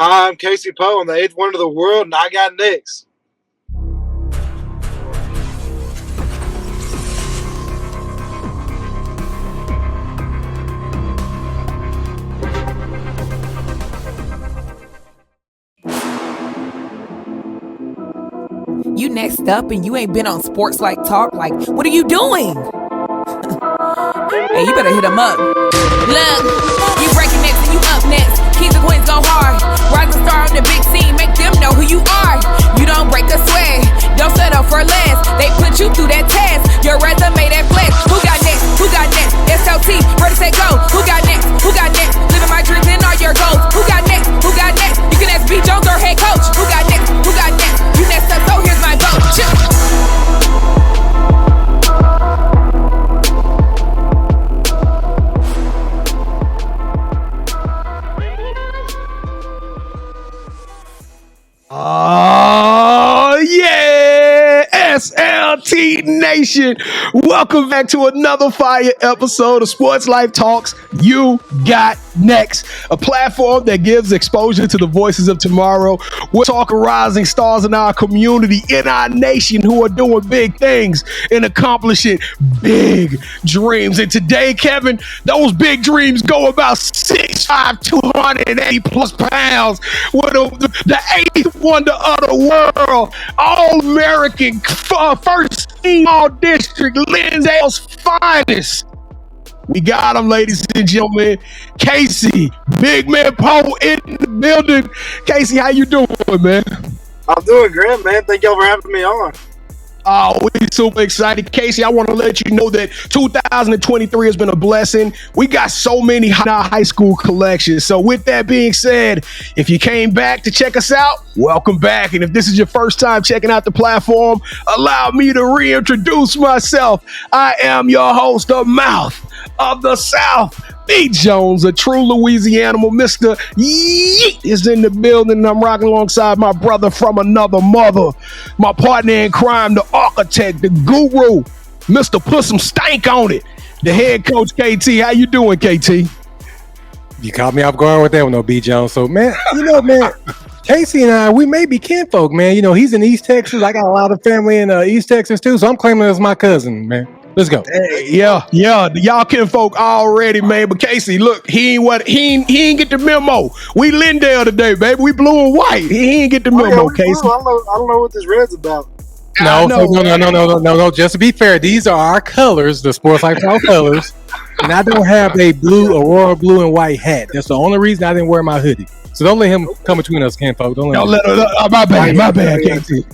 Hi, I'm Casey Poe. I'm the 8th wonder of the world, and I got next. You next up and you ain't been on SportsLifeTalk. Like, what are you doing? Hey, you better hit him up. Look, you breaking next and you up next. Kings and queens go hard. Rise and star on the big scene. Make them know who you are. You don't break a sweat. Don't settle for less. They put you through that test. Your resume that flex. Who got next? Who got next? SLT, ready, set, go. Who got next? Who got next? Living my dreams and all your goals. Who got next? Who got next? You can ask B. Jones or head coach. Who got next? Who got next? You next up, so here's my vote. Oh, yeah, SLT Nation. Welcome back to another fire episode of Sports Life Talks. You got next, a platform that gives exposure to the voices of tomorrow. We're talking rising stars in our community, in our nation, who are doing big things and accomplishing big dreams. And today, Kevin, those big dreams go about 6'5", 280 plus pounds with the 8th wonder of the world, All-American, first team All-District, Lindale's finest. We got him, ladies and gentlemen. Casey, Big Man Poe in the building. Casey, how you doing, man? I'm doing great, man. Thank y'all for having me on. Oh, we're super excited. Casey, I want to let you know that 2023 has been a blessing. We got so many high school collections. So with that being said, if you came back to check us out, welcome back. And if this is your first time checking out the platform, allow me to reintroduce myself. I am your host, the mouth of the South, B. Jones, a true Louisiana animal. Mr. Yeet is in the building, and I'm rocking alongside my brother from another mother, my partner in crime, the architect, the guru, Mr. Put Some Stank on It, the head coach, KT. How you doing, KT? You caught me off guard with that one, though, B. Jones. So, man, Casey and I, we may be kinfolk, man. You know, he's in East Texas. I got a lot of family in East Texas, too, so I'm claiming it as my cousin, man. Let's go. Hey, yeah, y'all kinfolk already, man. But Casey, look, he ain't get the memo. We Lindale today, baby. We blue and white. He ain't get the memo, Casey. I don't know what this red's about. No. Just to be fair, these are our colors, the Sports Lifestyle colors, and I don't have a blue Aurora blue and white hat. That's the only reason I didn't wear my hoodie. So don't let him come between us, kinfolk. My bad, Casey.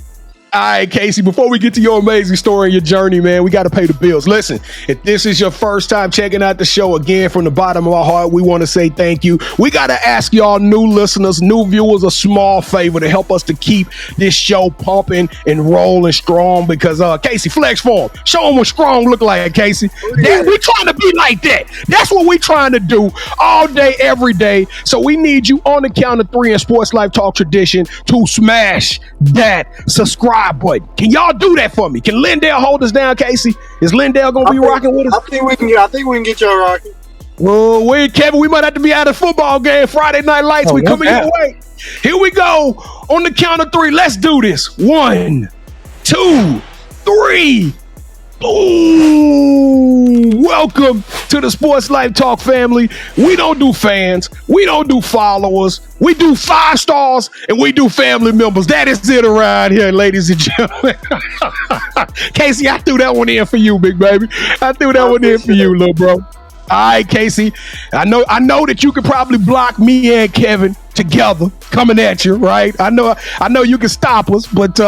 All right, Casey, before we get to your amazing story and your journey, man, we got to pay the bills. Listen, if this is your first time checking out the show, again, from the bottom of our heart, we want to say thank you. We got to ask y'all new listeners, new viewers, a small favor to help us to keep this show pumping and rolling strong because, Casey, flex form. Show them what strong look like, Casey. Yeah, we trying to be like that. That's what we trying to do all day, every day. So we need you on the count of 3 in Sports Life Talk tradition to smash that subscribe button. Can y'all do that for me? Can Lindale hold us down, Casey? Is Lindale gonna be rocking with us? I think we can get y'all rocking. Well, Kevin, we might have to be at a football game. Friday Night Lights. We coming your way. Here we go. On the count of 3. Let's do this. 1, 2, 3. Ooh, welcome to the Sports Life Talk family. We don't do fans. We don't do followers. We do 5 stars and we do family members. That is it around here, ladies and gentlemen. Casey, I threw that one in for you, big baby. I threw that one in for you, little bro. All right, Casey. I know that you could probably block me and Kevin together coming at you, right? I know you can stop us, but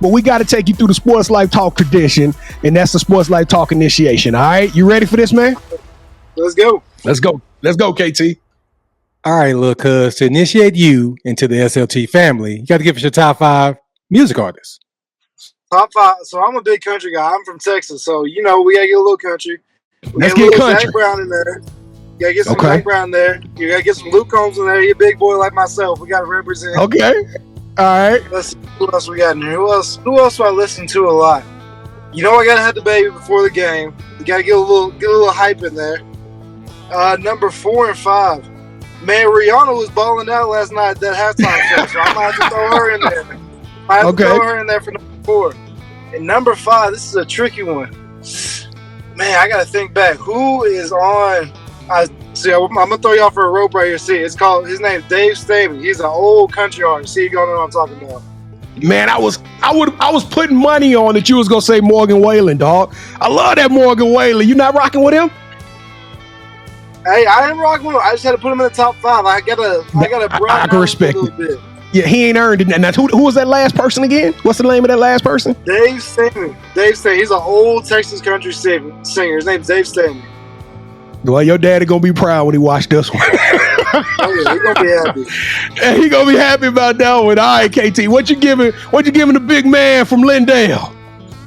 we got to take you through the Sports Life Talk tradition, and that's the Sports Life Talk initiation. All right, you ready for this, man? Let's go, KT. All right, little cuz, to initiate you into the SLT family, you got to give us your top 5 music artists. Top 5. So I'm a big country guy. I'm from Texas, so we gotta get a little country. Let's get country. Zach Brown in there. You gotta get some Zach Brown there. You gotta get some Luke Combs in there. You're a big boy like myself. We gotta represent. Okay. All right. Let's see who else we got in here. Who else do I listen to a lot? I gotta have the baby before the game. You gotta get a little hype in there. Number 4 and 5. Man, Rihanna was balling out last night at that halftime show, so I might have to throw her in there. I have to throw her in there for number 4. And number 5, this is a tricky one. Man, I gotta think back. Who is on? I'm gonna throw y'all for a rope right here. See, his name's Dave Stabey. He's an old country artist. See, you gonna know what I'm talking about. Man, I was putting money on that you was gonna say Morgan Wallen, dog. I love that Morgan Wallen. You not rocking with him? Hey, I am rocking with him. I just had to put him in the top 5. I gotta I can respect it. Bit. Yeah, he ain't earned it. Now, who was that last person again? What's the name of that last person? Dave Stabey. Dave Stabey. He's an old Texas country singer. His name's Dave Stabey. Well, your daddy gonna be proud when he watch this one. Oh, yeah, he gonna be happy. And he gonna be happy about that one. All right, KT, what you giving the big man from Lindale?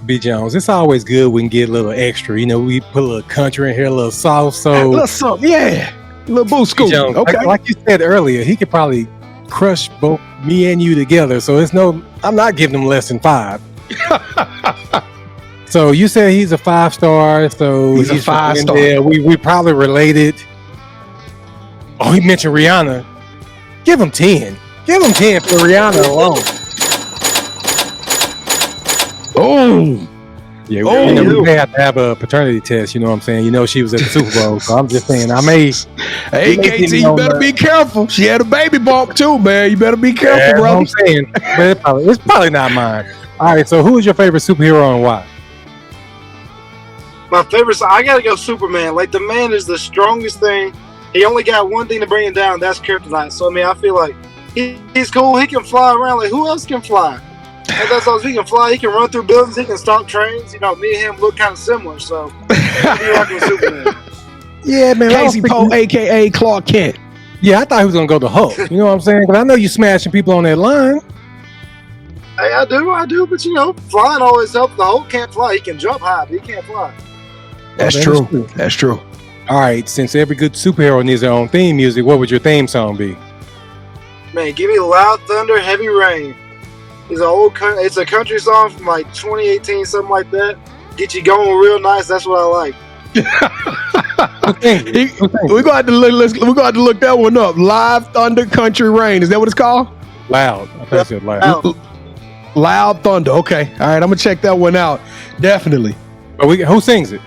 B. Jones, it's always good we can get a little extra. You know, we put a little country in here, a little sauce. So a little something, yeah. A little boost scoop. Okay. Like you said earlier, he could probably crush both me and you together. So I'm not giving him less than 5. So you said he's a 5-star. So he's a 5-star. Yeah, we probably related. Oh, he mentioned Rihanna. Give him 10. Give him 10 for Rihanna alone. Oh. Yeah, we may have to have a paternity test, you know what I'm saying? You know she was at the Super Bowl, so I'm just saying Hey, KT, you better be careful. She had a baby bump too, man. You better be careful, brother. I'm saying, but it's probably not mine. All right, so who is your favorite superhero and why? My favorite, I gotta go Superman. Like, the man is the strongest thing. He only got one thing to bring him down, that's kryptonite. So, I mean, I feel like he's cool. He can fly around. Like, who else can fly? And that's all. He can fly. He can run through buildings. He can stop trains. You know, me and him look kind of similar. So, I'll be rocking with Superman. Yeah, man. Casey Poe, a.k.a. Clark Kent. Yeah, I thought he was going to go to Hulk. You know what I'm saying? Because I know you smashing people on that line. Hey, I do. But, you know, flying always helps. The Hulk can't fly. He can jump high, but he can't fly. That's true. That's true. All right, since every good superhero needs their own theme music, what would your theme song be? Man, give me Loud Thunder, Heavy Rain. It's a country song from like 2018, something like that. Get you going real nice. That's what I like. We're going to have to look that one up. Live Thunder, Country Rain. Is that what it's called? Loud. I think I said loud. Loud Thunder. Okay. All right. I'm gonna check that one out. Definitely. But who sings it?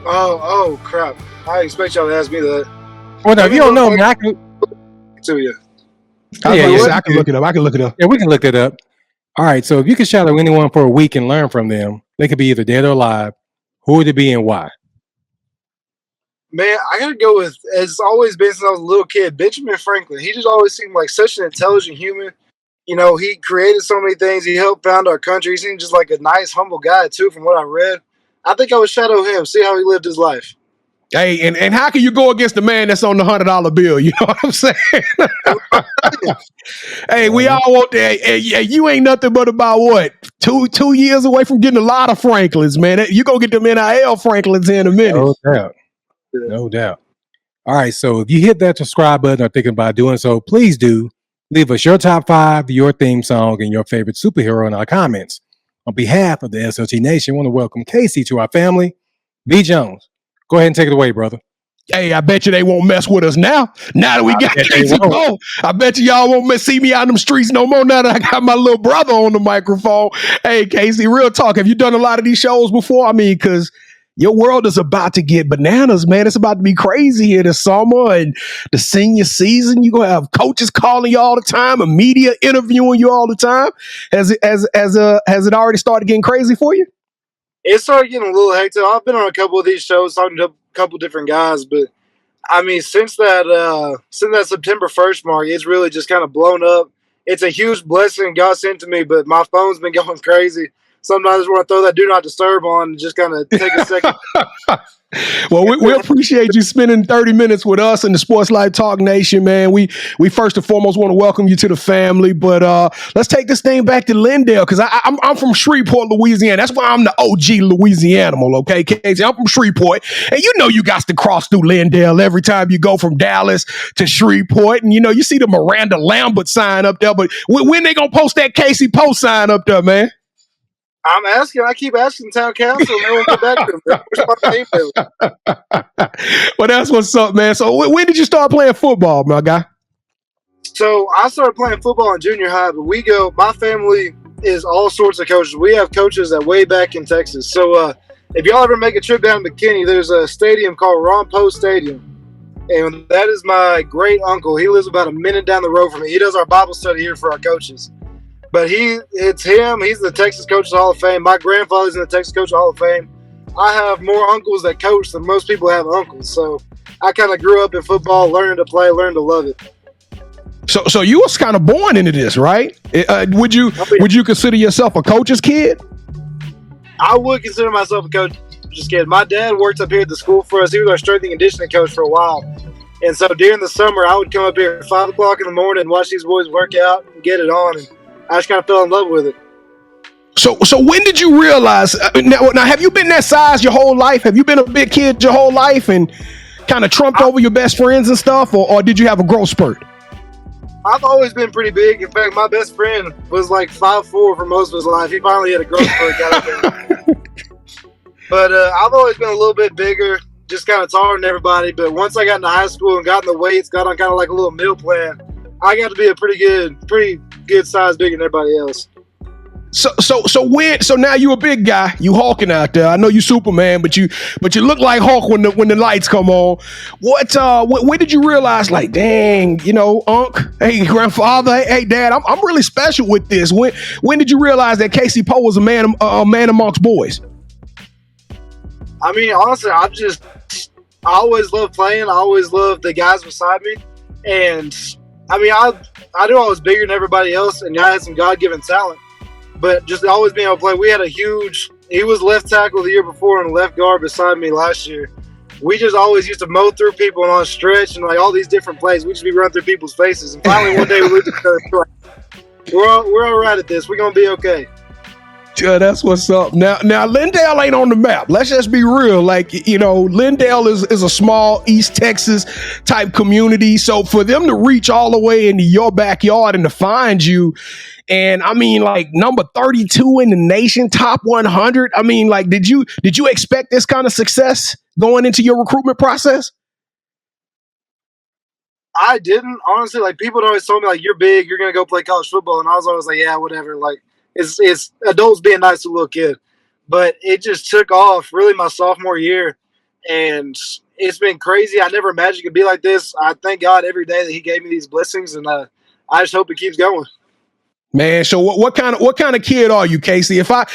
Oh crap! I expect y'all to ask me that. Well, no, if you don't know, man, I can to you. I can look it up. Yeah, we can look it up. All right. So if you could shadow anyone for a week and learn from them, they could be either dead or alive. Who would it be and why? Man, I gotta go with, it's always been since I was a little kid, Benjamin Franklin. He just always seemed like such an intelligent human. You know, he created so many things. He helped found our country. He seemed just like a nice, humble guy too, from what I read. I think I would shadow him, see how he lived his life. Hey, and how can you go against the man that's on the $100 bill? You know what I'm saying? Hey, we all want that. Hey, you ain't nothing but about what? Two years away from getting a lot of Franklins, man. You gonna get them NIL Franklins in a minute. No doubt. No doubt. All right, so if you hit that subscribe button or thinking about doing so, please do. Leave us your top 5, your theme song, and your favorite superhero in our comments. On behalf of the SLT Nation, I want to welcome Casey to our family. B. Jones, go ahead and take it away, brother. Hey, I bet you they won't mess with us now. Now that we got Casey Poe, I bet you y'all won't see me out in them streets no more now that I got my little brother on the microphone. Hey, Casey, real talk. Have you done a lot of these shows before? I mean, because your world is about to get bananas, man. It's about to be crazy here this summer and the senior season. You're going to have coaches calling you all the time and media interviewing you all the time. Has it already started getting crazy for you? It started getting a little hectic. I've been on a couple of these shows talking to a couple different guys, but I mean, since that September 1st mark, it's really just kind of blown up. It's a huge blessing God sent to me, but my phone's been going crazy. Sometimes I just want to throw that do not disturb on and just kind of take a second. Well, we appreciate you spending 30 minutes with us in the Sports Life Talk Nation, man. We first and foremost want to welcome you to the family, but let's take this thing back to Lindale because I'm from Shreveport, Louisiana. That's why I'm the OG Louisiana animal, okay, Casey? I'm from Shreveport, and you know you got to cross through Lindale every time you go from Dallas to Shreveport, and you know you see the Miranda Lambert sign up there, but when they gonna post that Casey Poe sign up there, man? I'm asking. I keep asking town council, and they won't get back to me. Well, that's what's up, man. So when did you start playing football, my guy? So I started playing football in junior high, but my family is all sorts of coaches. We have coaches that way back in Texas. So if y'all ever make a trip down to McKinney, there's a stadium called Ron Poe Stadium. And that is my great uncle. He lives about a minute down the road from me. He does our Bible study here for our coaches. But it's him. He's the Texas Coaches Hall of Fame. My grandfather's in the Texas Coaches Hall of Fame. I have more uncles that coach than most people have uncles. So I kind of grew up in football, learning to play, learning to love it. So you was kind of born into this, right? Would you consider yourself a coach's kid? I would consider myself a coach's kid. My dad worked up here at the school for us. He was our strength and conditioning coach for a while. And so during the summer, I would come up here at 5 o'clock in the morning and watch these boys work out and get it on. And I just kind of fell in love with it. So when did you realize, now have you been that size your whole life? Have you been a big kid your whole life and kind of trumped over your best friends and stuff? Or did you have a growth spurt? I've always been pretty big. In fact, my best friend was like 5'4" for most of his life. He finally had a growth spurt. Got up there. But I've always been a little bit bigger, just kind of taller than everybody. But once I got into high school and got in the weights, got on kind of like a little meal plan, I got to be a pretty good size bigger than everybody else. So now you a big guy, you hulking out there. I know you Superman, but you look like Hulk when the lights come on. When did you realize, like, dang, Unc, hey grandfather, hey dad, I'm really special with this. When did you realize that Casey Poe was a man amongst boys? I mean, honestly, I always loved playing. I always loved the guys beside me, and I mean, I knew I was bigger than everybody else, and I had some God-given talent. But just always being able to play, he was left tackle the year before and left guard beside me last year. We just always used to mow through people on a stretch and like all these different plays. We just be running through people's faces. And finally one day we looked at each other and we're all right at this. We're going to be okay. Yeah, that's what's up. Now Lindale ain't on the map. Let's just be real. Like, Lindale is a small East Texas type community. So for them to reach all the way into your backyard and to find you, and I mean, like number 32 in the nation, top 100. I mean, like, did you expect this kind of success going into your recruitment process? I didn't, honestly. Like, people always told me, like, you're big, you're gonna go play college football, and I was always like, yeah, whatever. Like, it's adults being nice to a little kid. But it just took off really my sophomore year, and it's been crazy. I never imagined it could be like this. I thank God every day that He gave me these blessings, and I just hope it keeps going. Man, so what kind of kid are you, Casey? If I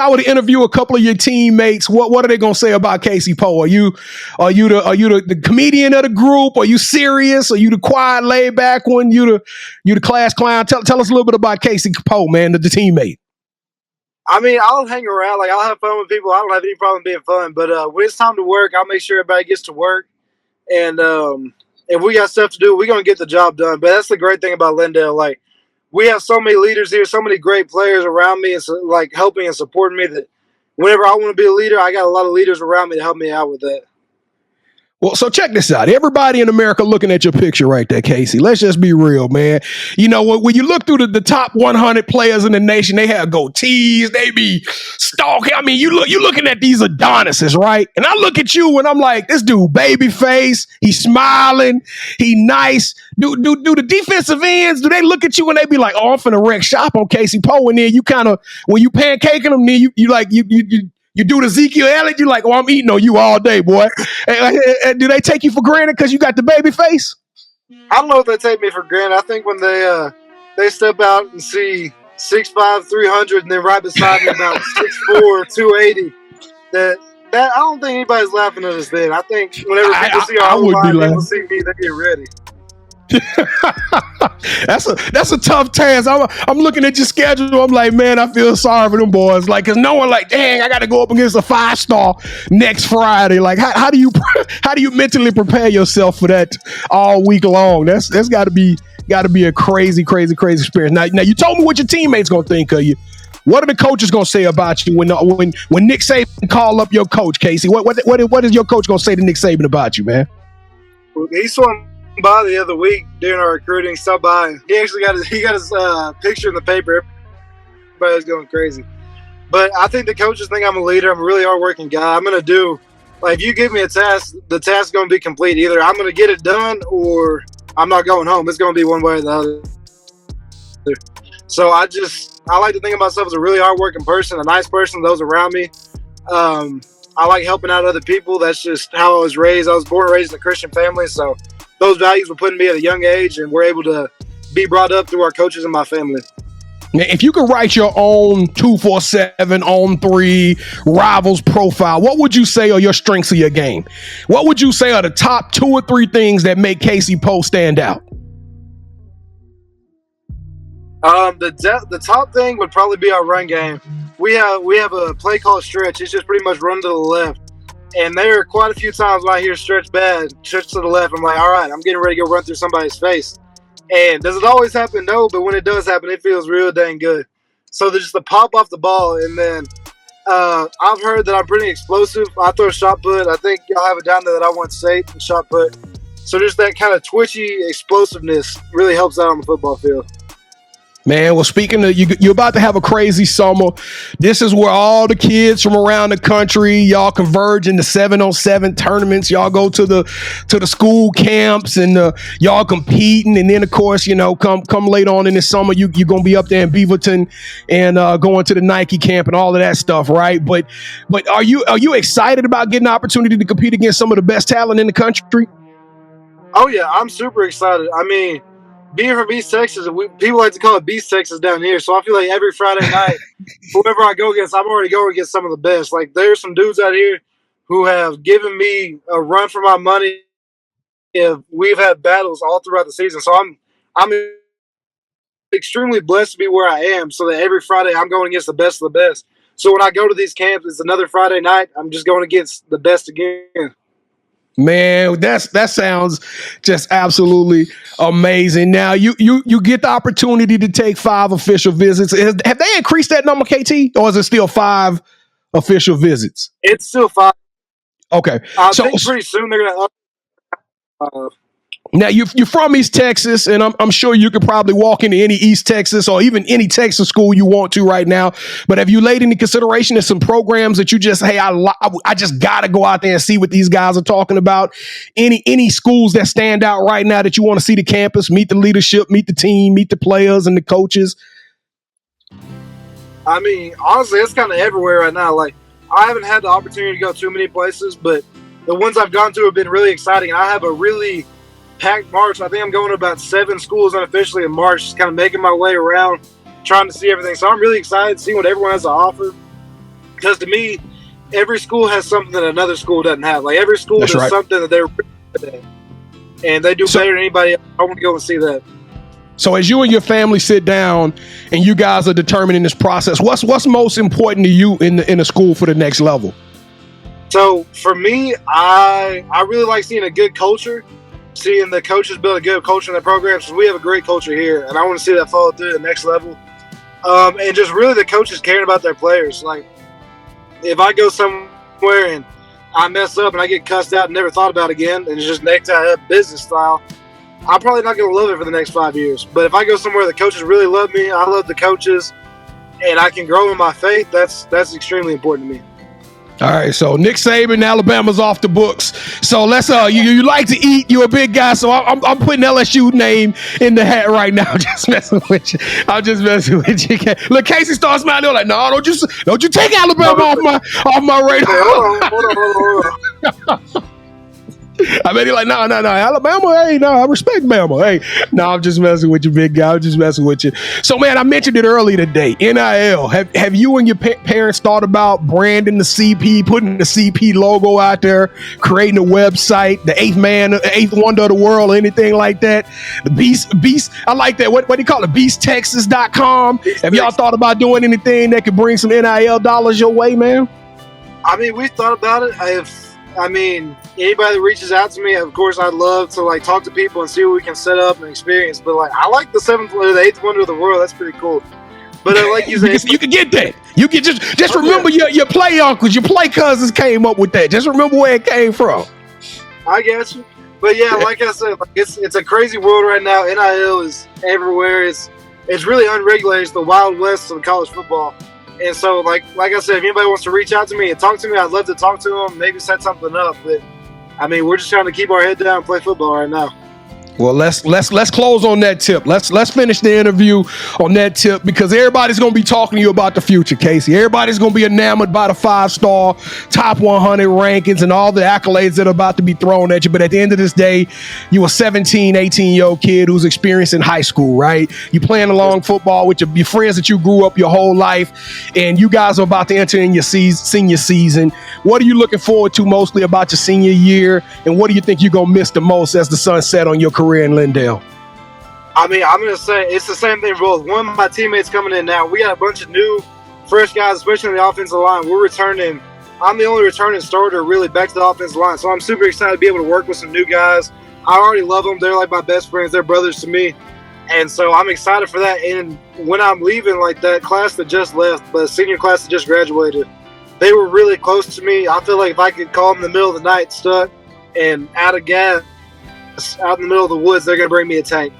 were to interview a couple of your teammates, what are they gonna say about Casey Poe? Are you the comedian of the group? Are you serious? Are you the quiet, laid back one? You the class clown? Tell us a little bit about Casey Poe, man, the teammate. I mean, I'll hang around. Like, I'll have fun with people. I don't have any problem being fun. But when it's time to work, I'll make sure everybody gets to work. And if we got stuff to do, we're gonna get the job done. But that's the great thing about Lindale. Like, we have so many leaders here, so many great players around me, and so, like, helping and supporting me, that whenever I want to be a leader, I got a lot of leaders around me to help me out with that. Well, so check this out. Everybody in America looking at your picture right there, Casey. Let's just be real, man. When you look through the top 100 players in the nation, they have goatees. They be stalking. I mean, you're looking at these Adonises, right? And I look at you and I'm like, this dude, baby face. He's smiling. He nice. Do the defensive ends, do they look at you and they be like, oh, I'm finna wreck shop on Casey Poe? And then you kind of, when you pancaking them, then you do the 𝐥𝐤𝐤𝐤, you're like, oh, I'm eating on you all day, boy. And do they take you for granted because you got the baby face? I don't know if they take me for granted. I think when they step out and see 6'5", 300, and then right beside me about 6'4", 280, that I don't think anybody's laughing at us then. I think whenever people see our line, people see me, they get ready. That's a tough task. I'm looking at your schedule. I'm like, man, I feel sorry for them boys. Like, cause no one like, dang, I got to go up against a 5-star next Friday. Like, how do you mentally prepare yourself for that all week long? That's got to be a crazy experience. Now you told me what your teammates gonna think of you. What are the coaches gonna say about you when Nick Saban call up your coach, Casey? What is your coach gonna say to Nick Saban about you, man? He swung by the other week during our recruiting. Stopped by. He actually got his picture in the paper. Everybody was going crazy. But I think the coaches think I'm a leader. I'm a really hard-working guy. I'm going to do – like, if you give me a task, the task is going to be complete. Either I'm going to get it done or I'm not going home. It's going to be one way or the other. So I like to think of myself as a really hard-working person, a nice person to those around me. I like helping out other people. That's just how I was raised. I was born and raised in a Christian family, so those values were put in me at a young age, and we're able to be brought up through our coaches and my family. Now, if you could write your own 247 on 3 Rivals profile, what would you say are your strengths of your game? What would you say are the top 2 or 3 things that make Casey Poe stand out? The top thing would probably be our run game. We have a play called stretch. It's just pretty much run to the left. And there are quite a few times when I hear stretch bad, stretch to the left, I'm like, all right, I'm getting ready to go run through somebody's face. And does it always happen? No, but when it does happen, it feels real dang good. So there's just the pop off the ball, and then I've heard that I'm pretty explosive. I throw shot put. I think y'all have it down there that I want safe and shot put. So just that kind of twitchy explosiveness really helps out on the football field. Man, well, speaking of, you're about to have a crazy summer. This is where all the kids from around the country, y'all converge into 7-on-7 tournaments. Y'all go to the school camps and y'all competing. And then, of course, you know, come later on in the summer, you're going to be up there in Beaverton and going to the Nike camp and all of that stuff, right? But are you excited about getting the opportunity to compete against some of the best talent in the country? Oh, yeah, I'm super excited. I mean, being from East Texas, people like to call it BEASTTX down here. So I feel like every Friday night, whoever I go against, I'm already going against some of the best. Like, there's some dudes out here who have given me a run for my money. We've had battles all throughout the season. So I'm extremely blessed to be where I am, so that every Friday I'm going against the best of the best. So when I go to these camps, it's another Friday night. I'm just going against the best again. Man, that sounds just absolutely amazing. Now, you get the opportunity to take 5 official visits. Have they increased that number, KT, or is it still 5 official visits? It's still 5. Okay. I think pretty soon they're going to now, you're from East Texas, and I'm sure you could probably walk into any East Texas or even any Texas school you want to right now. But have you laid into consideration of some programs that you just, hey, I just got to go out there and see what these guys are talking about? Any schools that stand out right now that you want to see the campus, meet the leadership, meet the team, meet the players and the coaches? I mean, honestly, it's kind of everywhere right now. Like, I haven't had the opportunity to go too many places, but the ones I've gone to have been really exciting. And I have a really packed March. I think I'm going to about 7 schools unofficially in March, just kind of making my way around, trying to see everything. So I'm really excited to see what everyone has to offer. Because to me, every school has something that another school doesn't have. Like, every school does something that they're really good at. And they do better than anybody else. I want to go and see that. So as you and your family sit down and you guys are determining this process, what's most important to you in a school for the next level? So for me, I really like seeing a good culture. Seeing the coaches build a good culture in their programs, because we have a great culture here, and I want to see that follow through to the next level. And just really the coaches caring about their players. Like, if I go somewhere and I mess up and I get cussed out and never thought about it again, and it's just next business style, I'm probably not going to love it for the next 5 years. But if I go somewhere the coaches really love me, I love the coaches, and I can grow in my faith, that's extremely important to me. All right, so Nick Saban, Alabama's off the books. So let's you like to eat. You're a big guy, so I'm putting LSU name in the hat right now. Just messing with you. I'm just messing with you. Look, Casey starts smiling. They're like, no, don't you take Alabama off my radar. Hold on. I mean, he's like, no, Alabama, hey, no, I respect Bama. Hey, no, I'm just messing with you, big guy. I'm just messing with you. So, man, I mentioned it earlier today. NIL. Have you and your parents thought about branding the CP, putting the CP logo out there, creating a website, the eighth wonder of the world, or anything like that? The Beast. I like that. What do you call it? BEASTTexas.com. Have y'all thought about doing anything that could bring some NIL dollars your way, man? I mean, we thought about it. Anybody that reaches out to me, of course, I'd love to talk to people and see what we can set up and experience. But I like the 8th wonder of the world. That's pretty cool. But like you said, you can get that. You can just remember your play uncles, your play cousins came up with that. Just remember where it came from. I guess. But yeah, like I said, it's a crazy world right now. NIL is everywhere. It's really unregulated. It's the Wild West of college football. And so, like I said, if anybody wants to reach out to me and talk to me, I'd love to talk to them, maybe set something up. But, I mean, we're just trying to keep our head down and play football right now. Well, let's close on that tip. Let's finish the interview on that tip because everybody's going to be talking to you about the future, Casey. Everybody's going to be enamored by the 5-star top 100 rankings and all the accolades that are about to be thrown at you. But at the end of this day, you a 17, 18-year-old kid who's experiencing high school, right? You playing along football with your friends that you grew up your whole life, and you guys are about to enter in your senior season. What are you looking forward to mostly about your senior year, and what do you think you're going to miss the most as the sun set on your career in Lindale? I mean, I'm going to say it's the same thing for both. One of my teammates coming in now, we got a bunch of new, fresh guys, especially on the offensive line. We're returning. I'm the only returning starter really back to the offensive line, so I'm super excited to be able to work with some new guys. I already love them. They're like my best friends. They're brothers to me, and so I'm excited for that. And when I'm leaving, like that class that just left, the senior class that just graduated, they were really close to me. I feel like if I could call them in the middle of the night, stuck and out of gas, out in the middle of the woods, they're going to bring me a tank.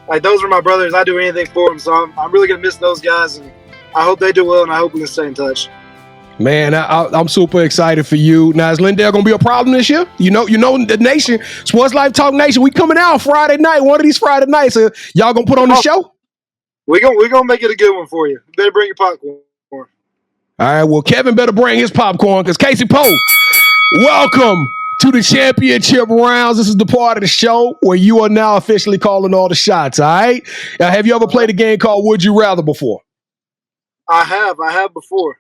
Like, those are my brothers. I do anything for them, so I'm really going to miss those guys, and I hope they do well, and I hope we can stay in touch. Man, I'm super excited for you. Now, is Lindale going to be a problem this year? You know, the nation, Sports Life Talk Nation, we coming out Friday night, one of these Friday nights. Y'all going to put on the show? We're gonna make it a good one for you. You better bring your popcorn. All right, well, Kevin better bring his popcorn because Casey Poe, welcome to the championship rounds. This is the part of the show where you are now officially calling all the shots, all right? Now, have you ever played a game called Would You Rather before? I have before.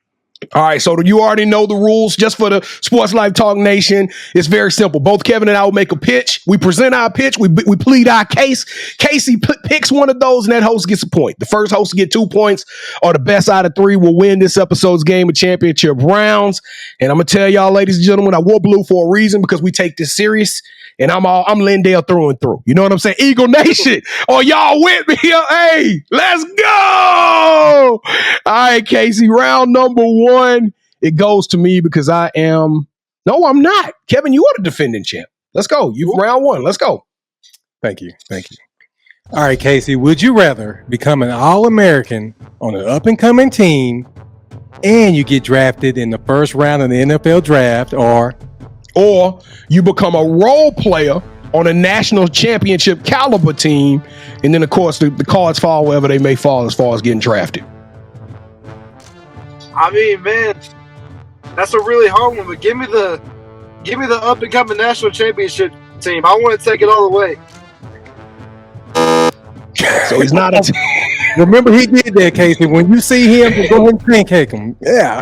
All right, so you already know the rules. Just for the Sports Life Talk Nation, it's very simple. Both Kevin and I will make a pitch. We present our pitch. We plead our case. Casey picks one of those, and that host gets a point. The first host to get 2 points or the best out of 3 will win this episode's game of championship rounds. And I'm going to tell y'all, ladies and gentlemen, I wore blue for a reason because we take this serious. And I'm Lindale through and through. You know what I'm saying? Eagle Nation. Oh, y'all with me here? Hey, let's go. All right, Casey, round number 1. It goes to me because I'm not. Kevin, you are the defending champ. Let's go. Round 1. Let's go. Thank you. All right, Casey, would you rather become an All-American on an up-and-coming team and you get drafted in the first round of the NFL draft, or you become a role player on a national championship caliber team, and then, of course, the cards fall wherever they may fall as far as getting drafted? I mean, man, that's a really hard one, but give me the up and coming national championship team. I want to take it all the way. So he's not a Remember, he did that, Casey. When you see him, just go ahead and pancake him. Yeah.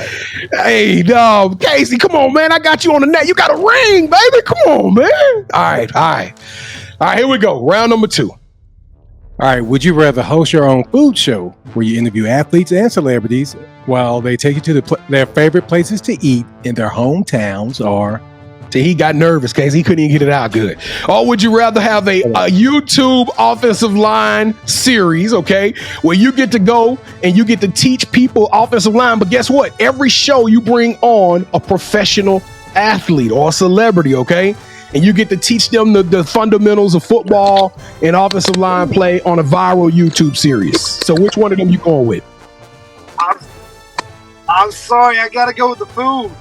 Hey, no, Casey, come on, man. I got you on the net. You got a ring, baby. Come on, man. All right, here we go. Round number 2. All right, would you rather host your own food show where you interview athletes and celebrities while they take you to their favorite places to eat in their hometowns, or... See, he got nervous, Casey. He couldn't even get it out good. Or would you rather have a YouTube offensive line series, okay, where you get to go and you get to teach people offensive line, but guess what? Every show you bring on a professional athlete or a celebrity, okay? And you get to teach them the fundamentals of football and offensive line play on a viral YouTube series. So which one of them you going with? I'm sorry. I got to go with the food.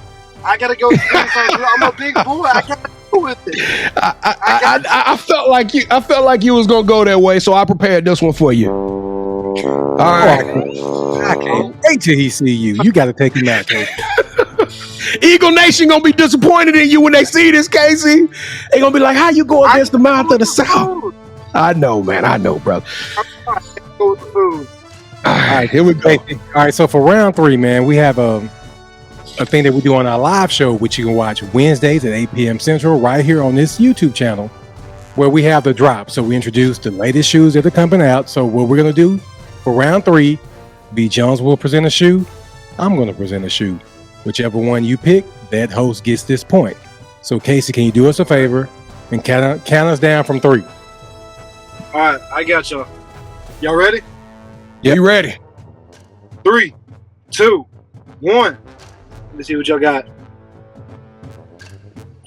I got to go with the food. I'm a big boy. I got to go with it. I felt like you was going to go that way, so I prepared this one for you. All right. I can't wait till he see you. You got to take him out, Casey. Eagle Nation gonna be disappointed in you when they see this, Casey. They gonna be like, how you go against the mouth of the South? I know, man. I know, brother. Go with the food. All right, here we go. All right, so for round 3, man, we have a thing that we do on our live show, which you can watch Wednesdays at 8 p.m. Central right here on this YouTube channel, where we have the drop. So we introduce the latest shoes that are coming out. So what we're gonna do for round 3, B. Jones will present a shoe. I'm gonna present a shoe. Whichever one you pick, that host gets this point. So, Casey, can you do us a favor and count us down from 3? All right, I got y'all. Y'all ready? Yeah, you ready? 3, 2, 1. Let me see what y'all got.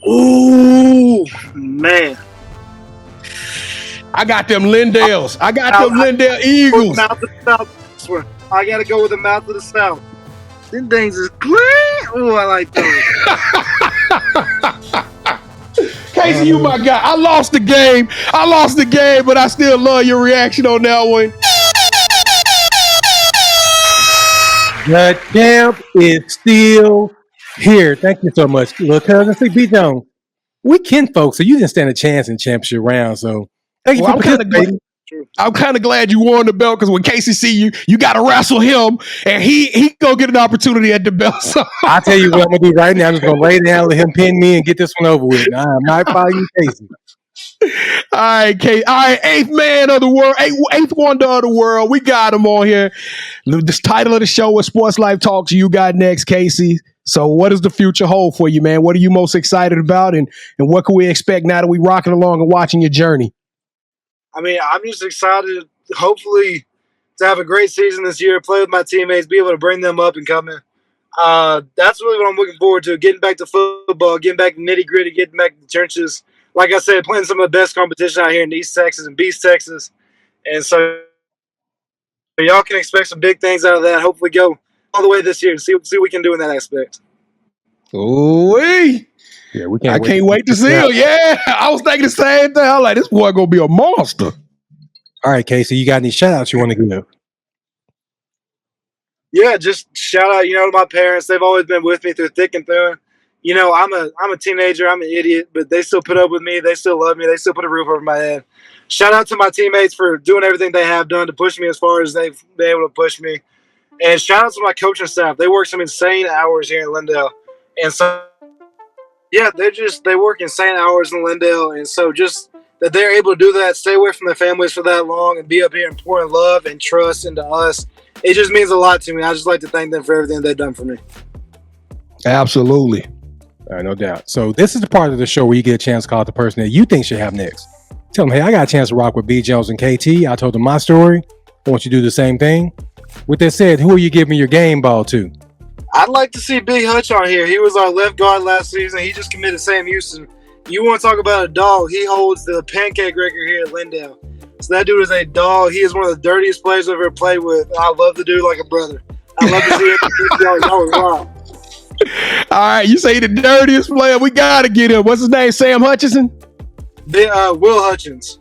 Ooh, man. I got them Lindales. I got them Lindale Eagles. Mouth of the South. I got to go with the mouth of the South. Them things is clean. Oh, I like those. Casey, you my guy. I lost the game, but I still love your reaction on that one. The champ is still here. Thank you so much, little cousin. See, B. Jones, we kin folks, so you didn't stand a chance in championship round. So thank you for participating. I'm kind of glad you won the belt because when Casey see you, you got to wrestle him, and he go get an opportunity at the belt. So. I'll tell you what I'm gonna do right now. I'm just gonna lay down, let him pin me, and get this one over with. I'm not following Casey. All right, Casey. All right, eighth man of the world, eighth wonder of the world. We got him on here. This title of the show is Sports Life Talks. You got next, Casey. So, what does the future hold for you, man? What are you most excited about, and what can we expect now that we rocking along and watching your journey? I mean, I'm just excited, hopefully, to have a great season this year, play with my teammates, be able to bring them up and coming. That's really what I'm looking forward to, getting back to football, getting back to nitty-gritty, getting back to the trenches. Like I said, playing some of the best competition out here in East Texas and BEASTTX. And so y'all can expect some big things out of that. Hopefully go all the way this year and see what we can do in that aspect. Ooh-wee. Yeah, I can't wait to see him. Yeah, I was thinking the same thing. I'm like, this boy gonna be a monster. All right, Casey, you got any shout outs you want to give? Yeah, just shout out, to my parents. They've always been with me through thick and thin. I'm a teenager. I'm an idiot, but they still put up with me. They still love me. They still put a roof over my head. Shout out to my teammates for doing everything they have done to push me as far as they've been able to push me. And shout out to my coaching staff. They work some insane hours here in Lindale. And so, yeah, they work insane hours in Lindale. And so just that they're able to do that, stay away from their families for that long, and be up here and pouring love and trust into us, it just means a lot to me. I just like to thank them for everything they've done for me. Absolutely. All right, no doubt. So this is the part of the show where you get a chance to call out the person that you think should have next. Tell them, hey, I got a chance to rock with B. Jones and KT. I told them my story. I want you to do the same thing. With that said, who are you giving your game ball to? I'd like to see Big Hutch on here. He was our left guard last season. He just committed Sam Houston. You want to talk about a dog? He holds the pancake record here at Lindale. So that dude is a dog. He is one of the dirtiest players I've ever played with. I love the dude like a brother. I love to see him. Y'all wild. All right, you say the dirtiest player. We got to get him. What's his name? Sam Hutchinson? Will Hutchins.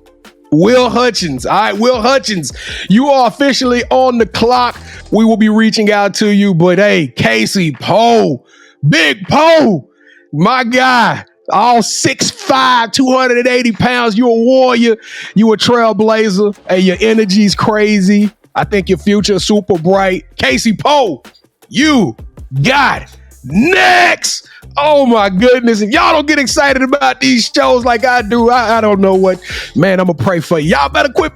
Will Hutchins. All right, Will Hutchins, you are officially on the clock. We will be reaching out to you. But, hey, Casey Poe, Big Poe, my guy, all 6'5", 280 pounds. You a warrior. You a trailblazer. Hey, your energy's crazy. I think your future is super bright. Casey Poe, you got next. Oh my goodness. If y'all don't get excited about these shows like I do, I don't know what. Man, I'm gonna pray for you. Y'all better quit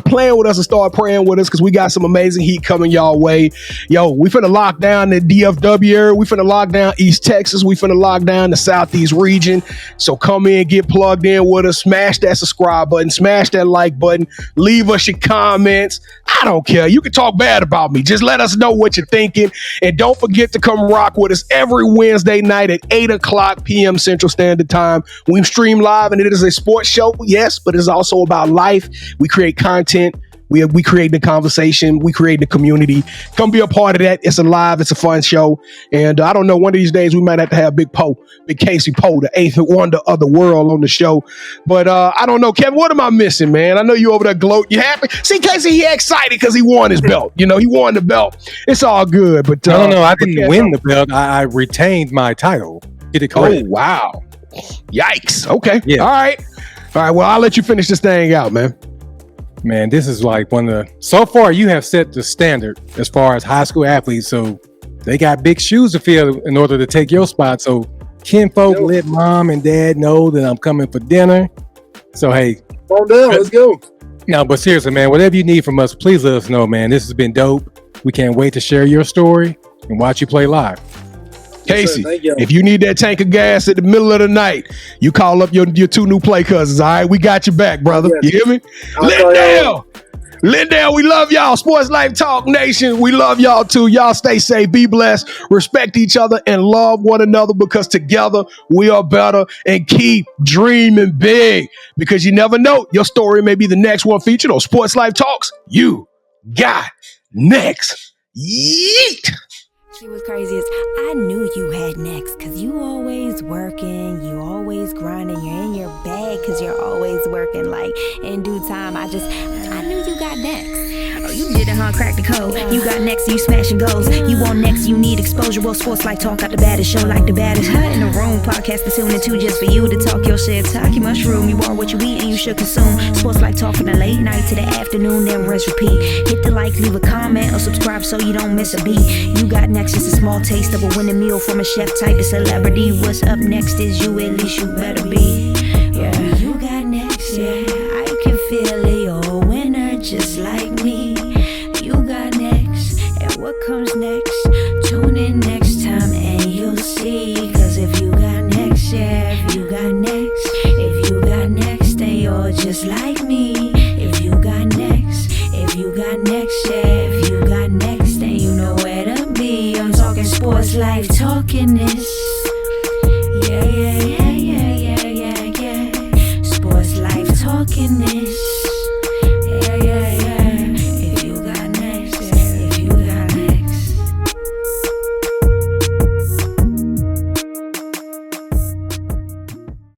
playing with us and start praying with us, because we got some amazing heat coming y'all way. Yo, we finna lock down the DFW. We finna lock down East Texas. We finna lock down the Southeast region. So come in, get plugged in with us. Smash that subscribe button. Smash that like button. Leave us your comments. I don't care. You can talk bad about me. Just let us know what you're thinking. And don't forget to come rock with us every Wednesday night at 8:00 p.m. Central Standard Time. We stream live, and it is a sports show, yes, but it's also about life. We create content. We create the conversation. We create the community. Come be a part of that. It's alive. It's a fun show. And I don't know, one of these days we might have to have Big Casey Poe, the eighth wonder of the world, on the show. But I don't know, Kevin, what am I missing, man? I know you over there gloat. You happy? See, Casey, he excited because he won his belt. He won the belt. It's all good. But no, I didn't win the belt. I retained my title. Get it correct. Oh, wow. Yikes. Okay. Yeah. All right. Well, I'll let you finish this thing out, man. Man, this is like so far you have set the standard as far as high school athletes. So they got big shoes to fill in order to take your spot. So kinfolk, let mom and dad know that I'm coming for dinner. So, hey. Calm down. Let's go. No, but seriously, man, whatever you need from us, please let us know, man. This has been dope. We can't wait to share your story and watch you play live. Casey, if you need that tank of gas at the middle of the night, you call up your two new play cousins. All right, we got your back, brother. You hear me? Lindale, we love y'all. Sports Life Talk Nation, we love y'all too. Y'all stay safe, be blessed, respect each other, and love one another, because together we are better. And keep dreaming big, because you never know, your story may be the next one featured on Sports Life Talks. You got next. Yeet. She was crazy as I knew you had next, cause you always working, you always grinding, you're in your bag cause you're always working. Like in due time, I knew you got next. Oh, you did it, huh? Crack the code. You got next, you smashing goals. You want next, you need exposure. Well, Sports Life Talk got the baddest show, like the baddest in the room. Podcast to tune into just for you to talk your shit. Talk your mushroom. You are what you eat and you should consume. Sports Life Talk from the late night to the afternoon, then rest repeat. Hit the like, leave a comment, or subscribe so you don't miss a beat. You got next, just a small taste of a winning meal from a chef type of celebrity. What's up next is you, at least you better be. Yeah, you got next, yeah. I can feel it, you're a winner just like me. You got next, and what comes next? Tune in next time and you'll see. Cause if you got next, yeah, if you got next, if you got next, then you're just like me. If you got next, if you got next, yeah, if you got next, then you know where to be. I'm talking Sports Life, talking this.